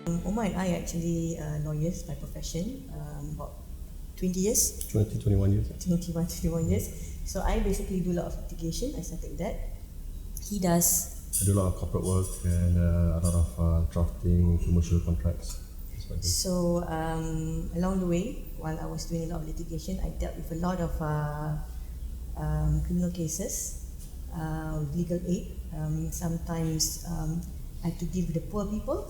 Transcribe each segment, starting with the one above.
Omar and I are actually lawyers by profession, about 20 years. 21 years. 21 years. So I basically do a lot of litigation. I started that. He does. I do a lot of corporate work and a lot of drafting commercial contracts. So along the way, while I was doing a lot of litigation, I dealt with a lot of criminal cases, legal aid. Sometimes I had to deal with the poor people.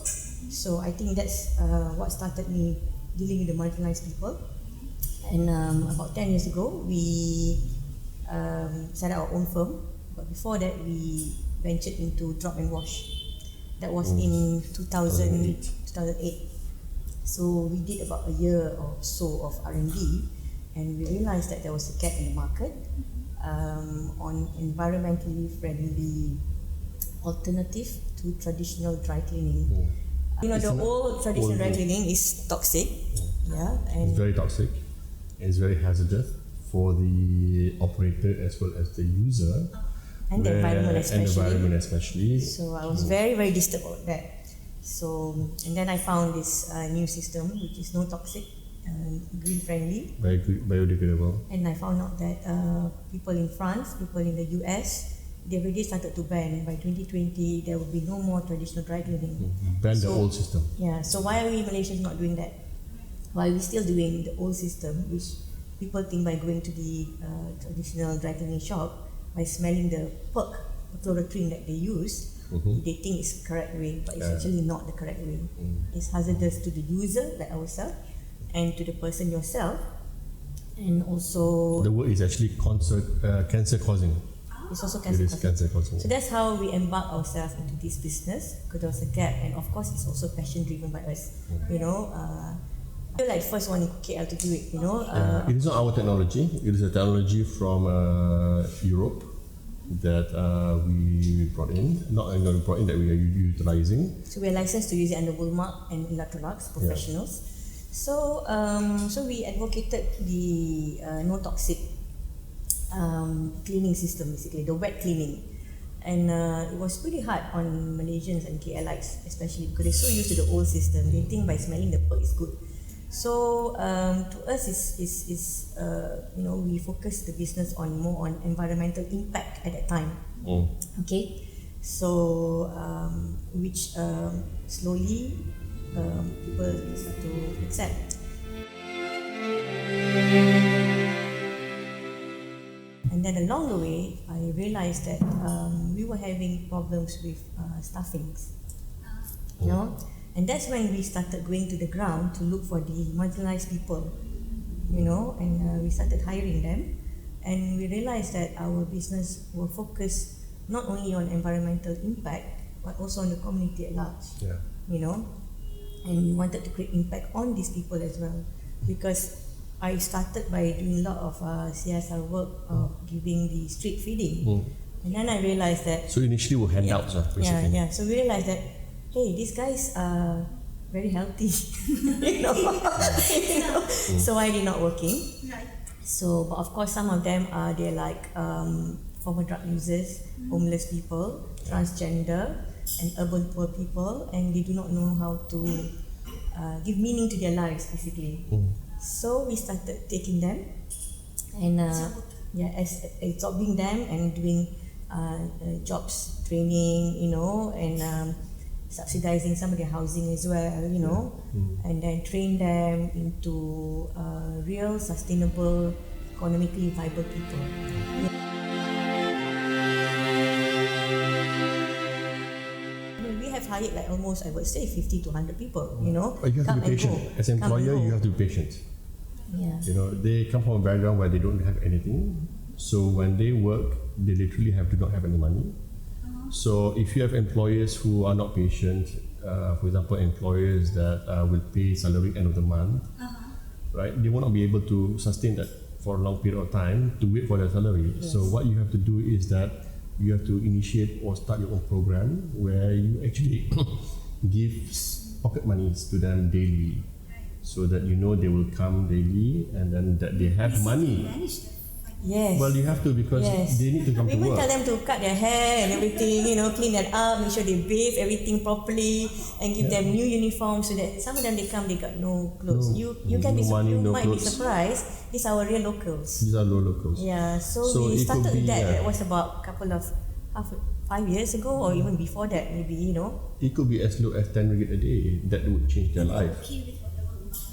So I think that's what started me dealing with the marginalised people. And about 10 years ago, we set up our own firm. But before that, we ventured into drop and wash. That was in 2008. So we did about a year or so of R&D, and we realised that there was a gap in the market on environmentally friendly alternative to traditional dry cleaning. You know, the old traditional dry cleaning is toxic. Yeah, and it's very toxic. It's very hazardous for the operator as well as the user. And the environment especially. So I was very, very disturbed about that. So, and then I found this new system which is no toxic, green friendly, very good, biodegradable. And I found out that people in France, people in the US, they already started to ban. By 2020, there will be no more traditional dry cleaning. Ban the old system. Yeah. So why are we Malaysians not doing that? Why are we still doing the old system, which people think by going to the traditional dry cleaning shop, by smelling the perk, the chloroquine that they use, they think it's the correct way, but it's actually not the correct way. It's hazardous to the user, like ourselves, and to the person yourself, and also the word is actually cancer causing. It's also cancer causing. So that's how we embark ourselves into this business, because there was a gap, and of course it's also passion driven by us. You know, we're like first one in KL to do it. You know, it is not our technology. It is a technology from Europe that we brought in, that we are utilizing. So we are licensed to use it under Woolmark and Electrolux professionals. So so we advocated the no toxic cleaning system, basically the wet cleaning, and it was pretty hard on Malaysians and KLites, especially because they're so used to the old system. They think by smelling the perk is good. So to us, is you know, we focus the business on more on environmental impact at that time. Okay, so which slowly people start to accept. And then along the way, I realized that we were having problems with staffings. You know. And that's when we started going to the ground to look for the marginalised people, you know, and we started hiring them. And we realised that our business will focus not only on environmental impact, but also on the community at large, you know. And we wanted to create impact on these people as well, because I started by doing a lot of CSR work of giving the street feeding. And then I realised that... So initially we were handouts, basically. Yeah. So we realised that, hey, these guys are very healthy, you know. So why are they not working? So, but of course, some of them are, they're like former drug users, homeless people, transgender, and urban poor people, and they do not know how to give meaning to their lives, basically. So we started taking them and absorbing them and doing jobs training, you know, and subsidizing some of their housing as well, you know, and then train them into real, sustainable, economically viable people. We have hired like almost, I would say, 50 to 100 people, you know. But you have to be patient. As an employer, you have to be patient. Yeah. You know, they come from a background where they don't have anything. So when they work, they literally do not have any money. So if you have employers who are not patient, for example, employers that will pay salary end of the month, right? They will not be able to sustain that for a long period of time to wait for their salary. Yes. So what you have to do is that you have to initiate or start your own program where you actually give pocket monies to them daily, so that you know they will come daily and then that they have money. Yes. Well, you have to because Yes. they need to come We to will work. tell them to cut their hair and everything, clean that up, make sure they bathe everything properly, and give them new uniforms so that some of them they come, they got no clothes. You can no be money, you no might be clothes. surprised. These are our real locals. These are low locals. Yeah, so we it started could be, with that. That was about couple of 5 years ago, or even before that, maybe. It could be as low as 10 ringgit a day. That would change their life.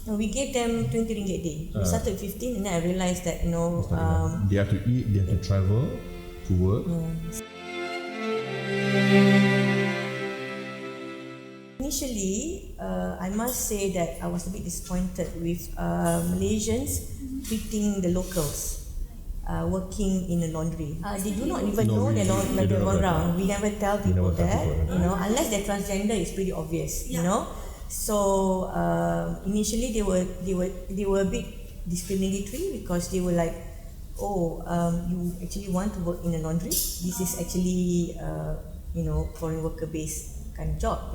No, we gave them 20 ringgit a day. We started with 15, and then I realized that They have to eat, they have to travel to work. Initially, I must say that I was a bit disappointed with Malaysians treating the locals working in a laundry. They do not even know they don't they're know going that. around. We never tell people never tell that, people unless they're transgender, it's pretty obvious, So initially they were a bit discriminatory because they were like, you actually want to work in a laundry? This is actually foreign worker based kind of job,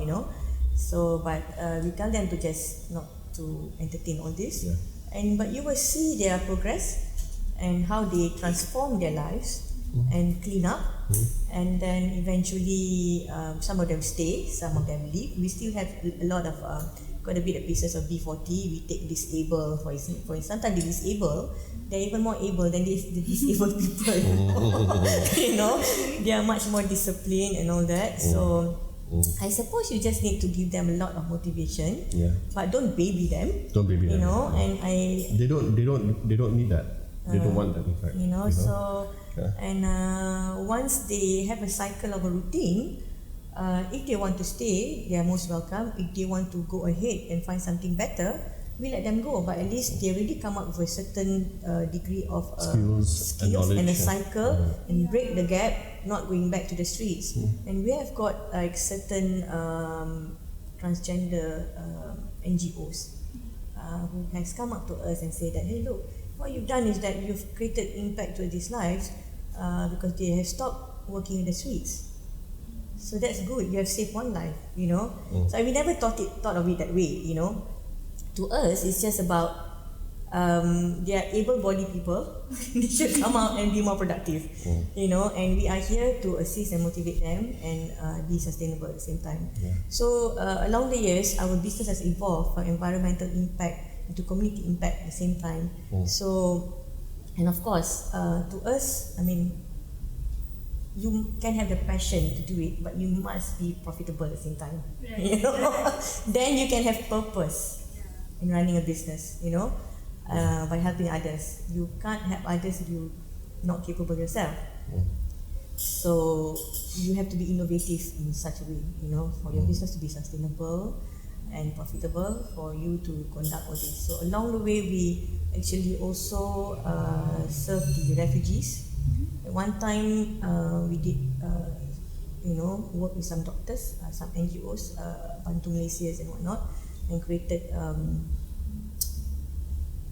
So but we tell them to just not to entertain all this, but you will see their progress and how they transform their lives and clean up, and then eventually some of them stay, some of them leave. We still have a lot of quite a bit of pieces of B40. We take disabled, for instance. Sometimes the disabled, they're even more able than the disabled people. They are much more disciplined and all that. So I suppose you just need to give them a lot of motivation, but don't baby them. Don't baby them. And They don't need that. They don't want that, in fact. So and once they have a cycle of a routine, if they want to stay, they are most welcome. If they want to go ahead and find something better, we let them go. But at least they already come up with a certain degree of skills and a knowledge, cycle, and break the gap, not going back to the streets. And we have got like certain transgender NGOs who has come up to us and say that, hey, look, what you've done is that you've created impact to these lives because they have stopped working in the streets. So that's good. You have saved one life, So we never thought of it that way, To us, it's just about they are able-bodied people. They should come out and be more productive, And we are here to assist and motivate them and be sustainable at the same time. So along the years, our business has evolved from environmental impact into community impact at the same time. So, and of course, to us, you can have the passion to do it, but you must be profitable at the same time. Then you can have purpose in running a business. By helping others. You can't help others if you're not capable yourself. So you have to be innovative in such a way, for your business to be sustainable and profitable, for you to conduct all this. So along the way, we actually also serve the refugees. At one time, we did, work with some doctors, some NGOs, Bantu Malaysians and whatnot, and created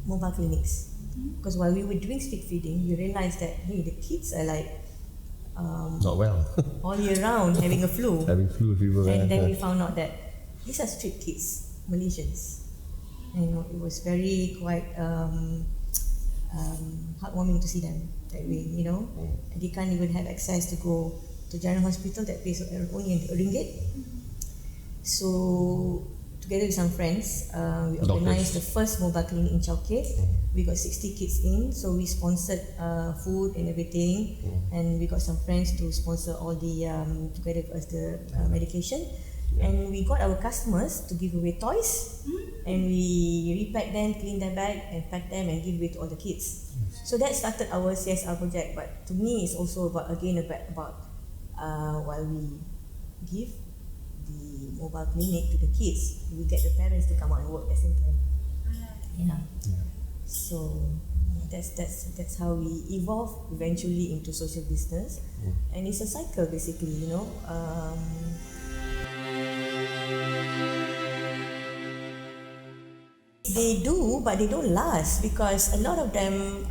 mobile clinics. Because while we were doing stick feeding, we realized that, hey, the kids are like not well. all year round having a flu. Having flu fever. And then we found out that these are street kids, Malaysians. It was very quite heartwarming to see them that way, And they can't even have access to go to general hospital that pays only RM1. So together with some friends, we organised the first mobile clinic in Chowkit. We got 60 kids in, so we sponsored food and everything, and we got some friends to sponsor all the together with us the medication, and we got our customers to give away toys, and we repack them, clean them back, and pack them and give away to all the kids. So that started our CSR project. But to me, it's also about while we give the mobile clinic to the kids, we get the parents to come out and work at the same time. So that's how we evolve eventually into social business, and it's a cycle basically, They do, but they don't last because a lot of them.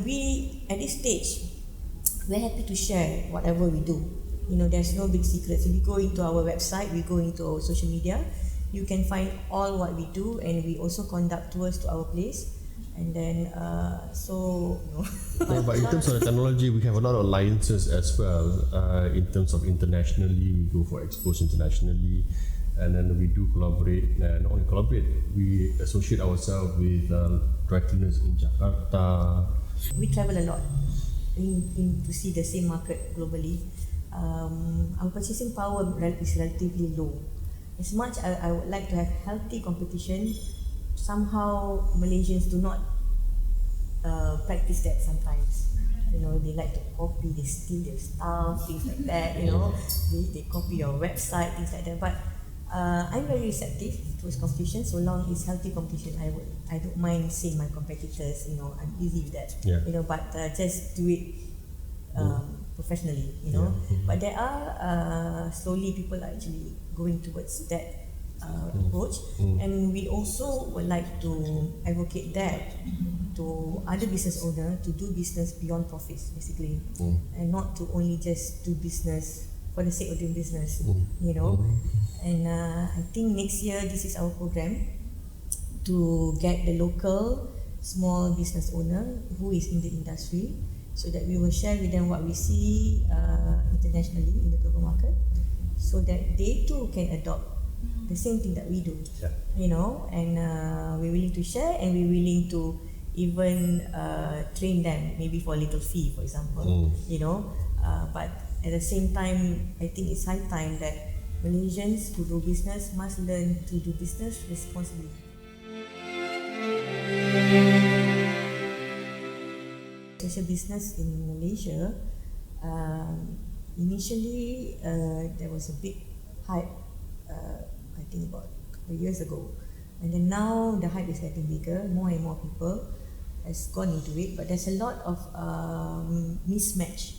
We at this stage, we're happy to share whatever we do. There's no big secrets. If you go into our website, we go into our social media, you can find all what we do, and we also conduct tours to our place. And then, No, but in terms of the technology, we have a lot of alliances as well. In terms of internationally, we go for expos internationally, and then we do collaborate. And not only collaborate, we associate ourselves with dry cleaners in Jakarta. We travel a lot to see the same market globally. Our purchasing power is relatively low. As much I would like to have healthy competition, somehow Malaysians do not practice that sometimes. You know, they like to copy, they steal their stuff, things like that, you know. They copy your website, things like that. But I'm very receptive towards competition, so long it's healthy competition. I don't mind seeing my competitors, you know, I'm easy with that. Yeah. You know, but just do it professionally, you know. But there are slowly people are actually going towards that approach, and we also would like to advocate that to other business owners to do business beyond profits, basically, and not to only just do business for the sake of doing business, you know. And I think next year this is our program to get the local small business owner who is in the industry, so that we will share with them what we see internationally in the global market, so that they too can adopt the same thing that we do, you know. And we're willing to share, and we're willing to even train them, maybe for a little fee, for example, you know. But at the same time, I think it's high time that Malaysians who do business must learn to do business responsibly. Social business in Malaysia, initially there was a big hype, I think about a couple of years ago, and then now the hype is getting bigger. More and more people has gone into it, but there's a lot of mismatch,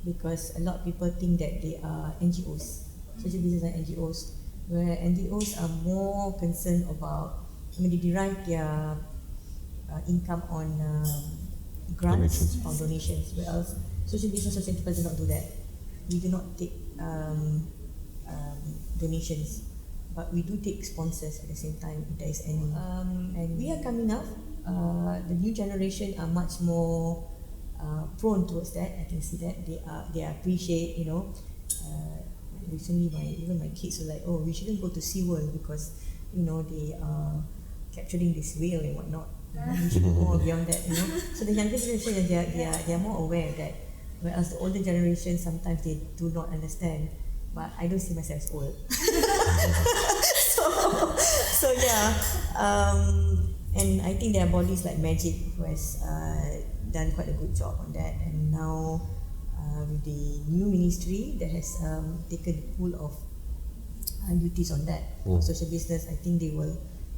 because a lot of people think that they are NGOs, social business are NGOs, where NGOs are more concerned about, I mean, they derive their income on grants or donations, whereas social business, social enterprise do not do that. We do not take donations, but we do take sponsors at the same time if there is any. And we are coming up. The new generation are much more prone towards that. I can see that they appreciate, you know. Recently, even my kids were like, "Oh, we shouldn't go to SeaWorld because, you know, they are capturing this whale and whatnot. We should go more beyond that, you know." So the younger generation, they are more aware of that, whereas the older generation sometimes they do not understand. But I don't see myself as old. so yeah, and I think there are bodies like Magic who has done quite a good job on that, and now with the new ministry that has taken the pool of duties on that social business, I think they will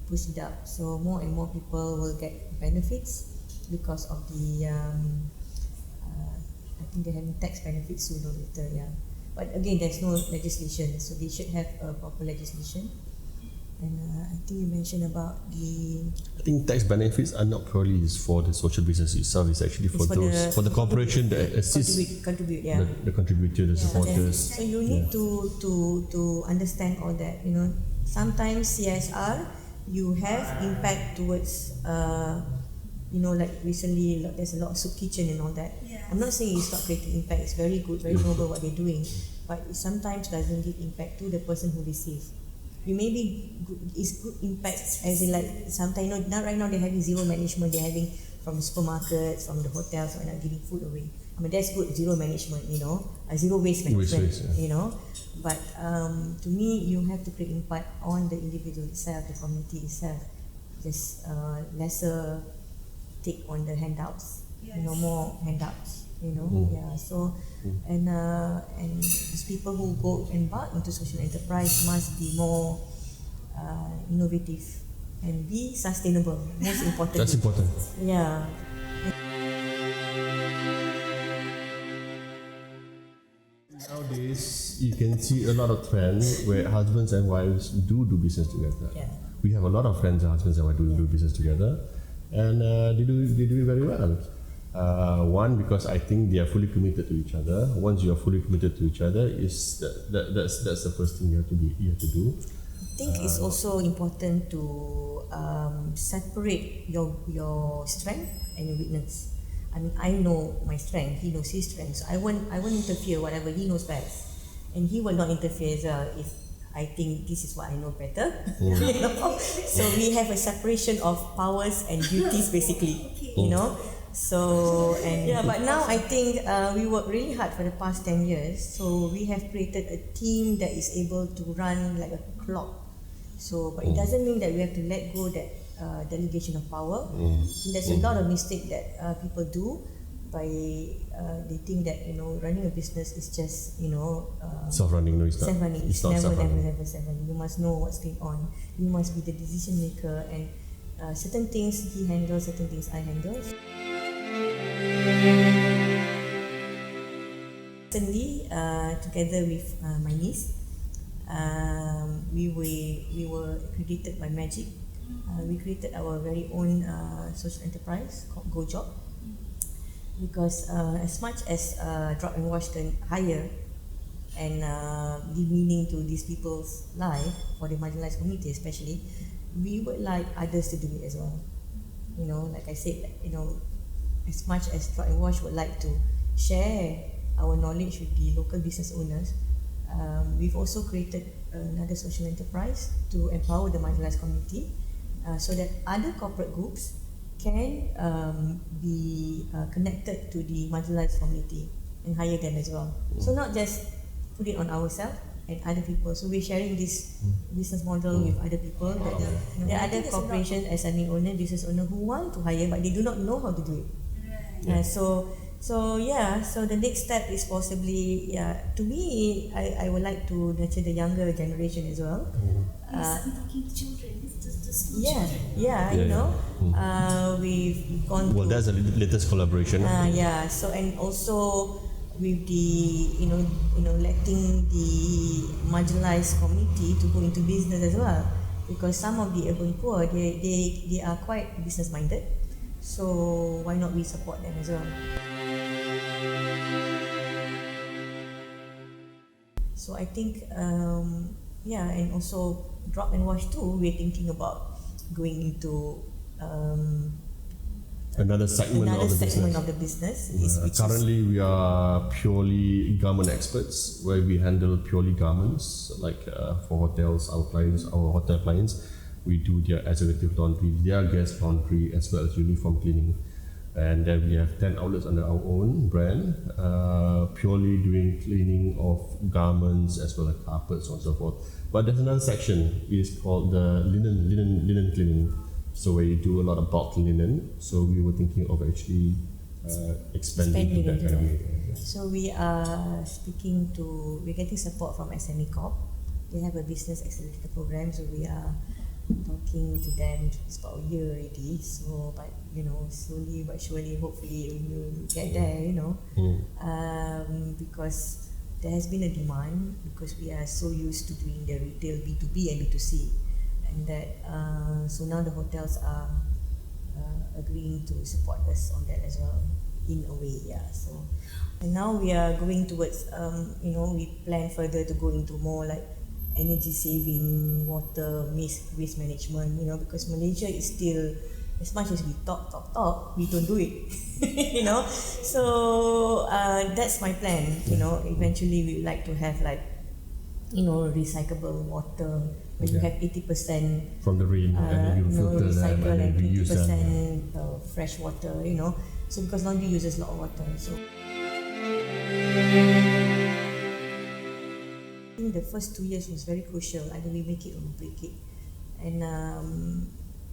push it up, so more and more people will get benefits because of the I think they're having tax benefits sooner or later, yeah. But again, there's no legislation, so they should have a proper legislation. And I think you mentioned about the... I think tax benefits are not purely for the social business itself, it's actually for the corporation that assists contribute, yeah. the contributor, the supporters. So you need to understand all that, you know. Sometimes CSR, you have impact towards, you know, like recently there's a lot of soup kitchen and all that. I'm not saying it's not creating impact, it's very good, very noble what they're doing, but it sometimes doesn't give impact to the person who receives. You may be good, it's good impact, as in like sometimes, you know, now right now they're having zero management, they're having from the supermarkets, from the hotels, they're not giving food away. I mean, that's good, zero management, you know, zero waste management, you know. But to me, you have to create impact on the individual itself, the community itself. Just lesser take on the handouts, you know, more handouts, you know. Yeah. So and these people who go embark into social enterprise must be more innovative and be sustainable. Most important. That's important. Yeah. Nowadays, you can see a lot of trends where husbands and wives do business together. Yeah. We have a lot of friends, husbands and wives do business together, and they do it very well. One, because I think they are fully committed to each other. Once you are fully committed to each other, that's the first thing you have to do. I think it's also important to separate your strength and your weakness. I mean, I know my strength, he knows his strength. So I won't interfere whatever he knows best, and he will not interfere as well if I think this is what I know better. You know? So we have a separation of powers and duties basically. You know. So and yeah, but now I think we work really hard for the past 10 years. So we have created a team that is able to run like a clock. So, but it doesn't mean that we have to let go that delegation of power. There's a lot of mistake that people do by they think that running a business is just self-running. No, it's not. Self-running. It's not never self-running. self-running. You must know what's going on. You must be the decision maker, and certain things he handles, certain things I handle. Recently, together with my niece, we were accredited by Magic. We created our very own social enterprise called Go Job, because as much as Drop and Wash can hire and give meaning to these people's life, for the marginalised community especially, we would like others to do it as well. Like I said, as much as Drop and Wash would like to share our knowledge with the local business owners, we've also created another social enterprise to empower the marginalised community, so that other corporate groups can be connected to the marginalised community and hire them as well. So not just put it on ourselves and other people. So we're sharing this business model with other people. That there are other corporations, SME owner, business owner who want to hire but they do not know how to do it. So the next step is possibly, to me, I would like to nurture the younger generation as well. I'm talking to children, the school children. We've gone Well, that's the latest collaboration. So and also with the letting the marginalised community to go into business as well, because some of the urban poor they are quite business minded. So why not we support them as well? So I think and also Drop and Wash too, we're thinking about going into another segment of the business. Currently we are purely garment experts, where we handle purely garments, like for hotels, our hotel clients, we do their executive laundry, their guest laundry, as well as uniform cleaning. And then we have 10 outlets under our own brand, purely doing cleaning of garments as well as carpets and so forth. But there's another section, it's called the linen cleaning. So where you do a lot of bulk linen. So we were thinking of actually expanding to that area. So we're getting support from SME Corp. They have a business accelerator program, so we are talking to them. It's about a year already. So, but slowly but surely, hopefully we will get there. Because there has been a demand, because we are so used to doing the retail B2B and B2C, and that so now the hotels are agreeing to support us on that as well, in a way. So, and now we are going towards we plan further to go into more like energy saving, water, waste management, because Malaysia is still, as much as we talk, we don't do it. So that's my plan. Eventually we would like to have recyclable water. When you have 80% from the rain, and you filter them recycle and and reuse them. 20% fresh water. So because laundry uses a lot of water. So I think the first 2 years was very crucial. Either we make it or we break it. And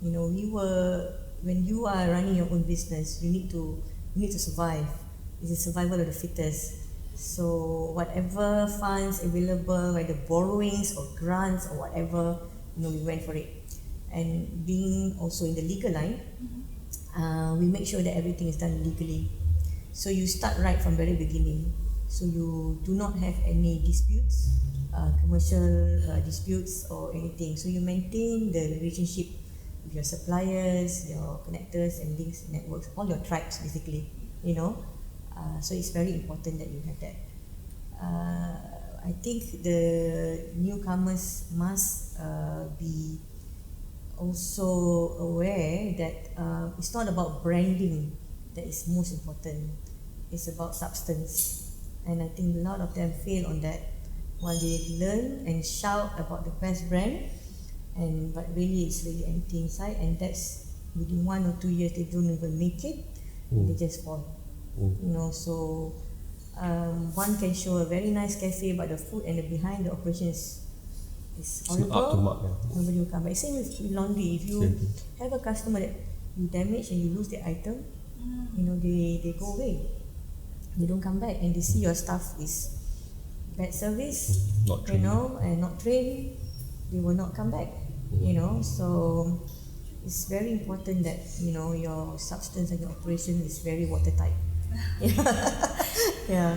when you are running your own business, you need to survive. It's the survival of the fittest. So whatever funds available, whether borrowings or grants or whatever, we went for it. And being also in the legal line, we make sure that everything is done legally. So you start right from very beginning. So you do not have any disputes, commercial disputes or anything. So you maintain the relationship with your suppliers, your connectors and links, networks, all your tribes basically. So it's very important that you have that. I think the newcomers must be also aware that it's not about branding that is most important. It's about substance, and I think a lot of them fail on that. While they learn and shout about the best brand, but really it's really empty inside, and that's within 1 or 2 years they don't even make it, they just fall. So one can show a very nice cafe, but the food and the behind the operation is horrible. Up to mark, Nobody will come back. Same with laundry. If you have a customer that you damage and you lose the item, they go away. They don't come back, and they see your staff is bad service, not trained. And not trained, they will not come back. So it's very important that your substance and your operation is very watertight. Yeah.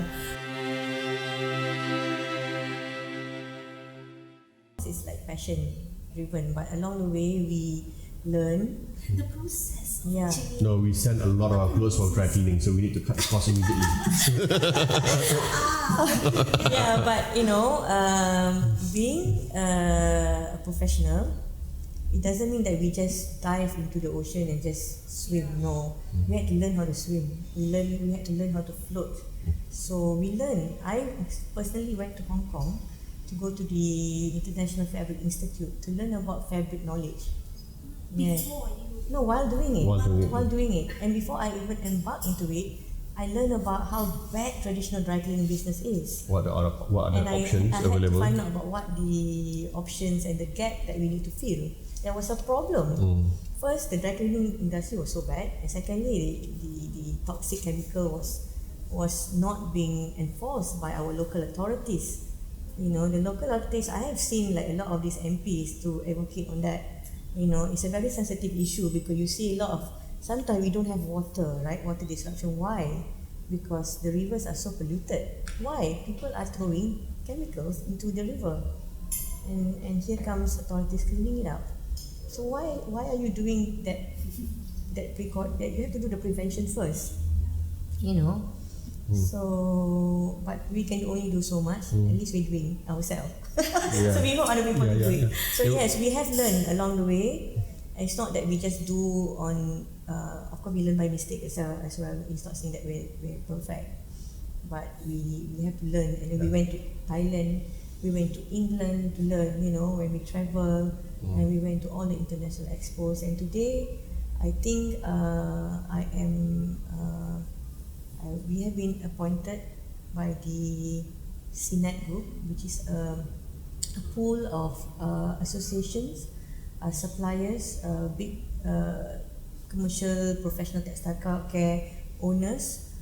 It's like passion driven, but along the way we learn the process. Yeah. Actually. No, we send a lot of our clothes for dry cleaning, so we need to cut the cost immediately. Yeah, but being a professional, it doesn't mean that we just dive into the ocean and just swim. No, we had to learn how to swim. We had to learn how to float. So we learned. I personally went to Hong Kong to go to the International Fabric Institute to learn about fabric knowledge. Yeah. Before you No, while doing it. While doing it. And before I even embarked into it, I learned about how bad traditional dry cleaning business is. What are the options I had available? to find out about what the options and the gap that we need to fill. There was a problem. First, the dry cleaning industry was so bad, and secondly, the toxic chemical was not being enforced by our local authorities. The local authorities, I have seen like a lot of these MPs to advocate on that. It's a very sensitive issue because you see a lot of, sometimes we don't have water, right? Water disruption. Why? Because the rivers are so polluted. Why? People are throwing chemicals into the river, and here comes authorities cleaning it up. So why are you doing that that you have to do the prevention first, So, but we can only do so much. At least we're doing ourselves. So we hope other people to do it. So yes, we have learned along the way. It's not that we just do on. Of course, we learn by mistake as well. It's not saying that we're perfect, but we have to learn. And then we went to Thailand, we went to England to learn. When we travel, and we went to all the international expos. And today, I think we have been appointed by the CNET group, which is a pool of associations, suppliers, big commercial professional textile care owners.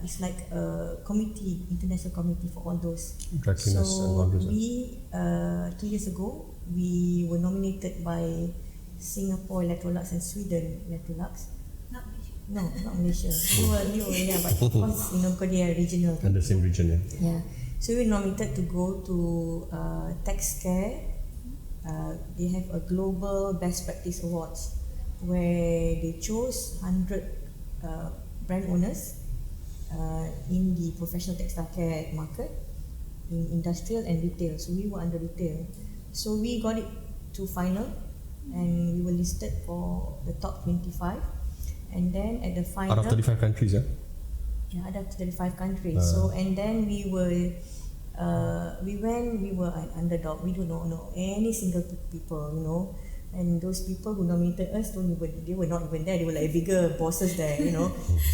It's like a committee, international committee for all those. So we 2 years ago we were nominated by Singapore Electrolux and Sweden Electrolux. not Malaysia. No, not Malaysia. You were yeah, but of course they are regional. And the same region, Yeah. So we were nominated to go to Tax Care. They have a global best practice awards where they chose 100 brand owners in the professional textile care market, in industrial and retail. So we were under retail. So we got it to final, and we were listed for the top 25. And then at the final, out of 35 countries, yeah, out of 35 countries. So and then we were an underdog. We don't know any single people, and those people who nominated us they were not even there. They were like bigger bosses there,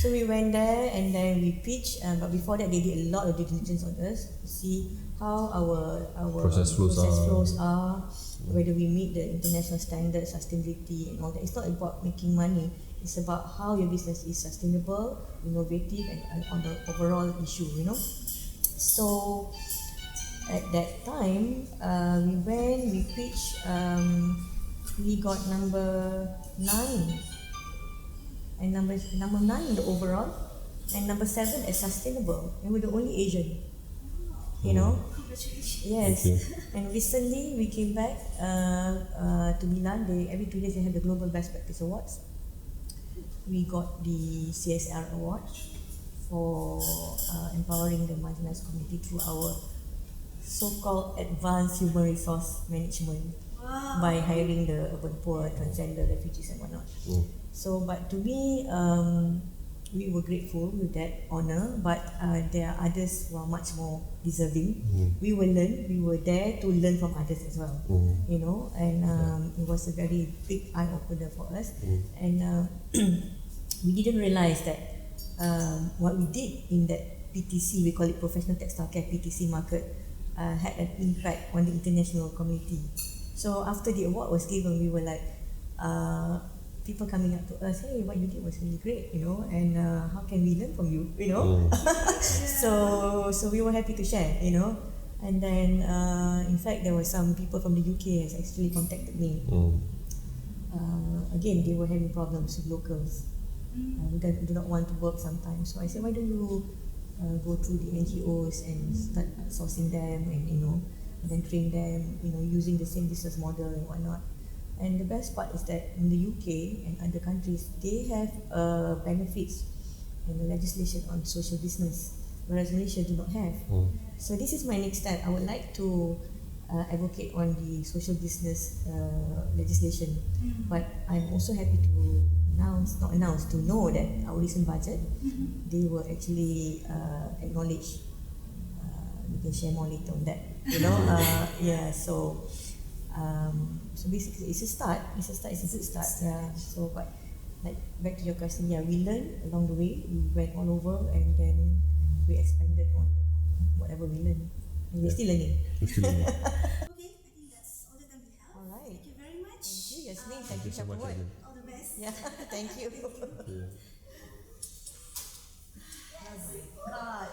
So we went there and then we pitched, but before that they did a lot of due diligence on us to see how our process flows are, whether we meet the international standards, sustainability and all that. It's not about making money. It's about how your business is sustainable, innovative, and on the overall issue, So at that time, we pitched, we got number 9, and number 9 in the overall, and number 7 as sustainable, and we're the only Asian, Congratulations. Yes. And recently we came back to Milan. Every 2 days they have the Global Best Practice Awards. We got the CSR award for empowering the marginalised community through our so-called advanced human resource management by hiring the urban poor, transgender, refugees and whatnot. So, but to me, we were grateful with that honor, but there are others who are much more deserving. We will learn, we were there to learn from others as well, you know, and it was a very big eye-opener for us. And we didn't realize that what we did in that PTC, we call it Professional Textile Care PTC market, had an impact on the international community. So after the award was given, we were like, people coming up to us, hey, what you did was really great, you know, and how can we learn from you, you know? So we were happy to share, you know. And then, in fact, there were some people from the UK has actually contacted me. Again, they were having problems with locals. We do not want to work sometimes. So I said, why don't you go through the NGOs and start sourcing them and, you know, and then train them, you know, using the same business model and whatnot. And the best part is that in the UK and other countries, they have benefits and the legislation on social business, whereas Malaysia do not have. So this is my next step. I would like to advocate on the social business legislation, but I'm also happy to know that our recent budget, they will actually acknowledge. We can share more later on that. You know, yeah. So basically, it's a start. It's a good start. Yeah. So, but like back to your question, yeah, we learned along the way. We went all over, and then we expanded on whatever we learned. And we're still learning. Okay, I think that's all the time we have. All right. Thank you very much. Thank you, Yasmin. Thank you, so much, Sharpened. Yasmin. All the best. Yeah. Thank you. God.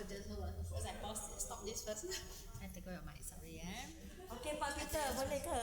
Just hold on. Because I stop this first. I take out your mic, sorry, yeah. Okay, Pak Peter, boleh ke?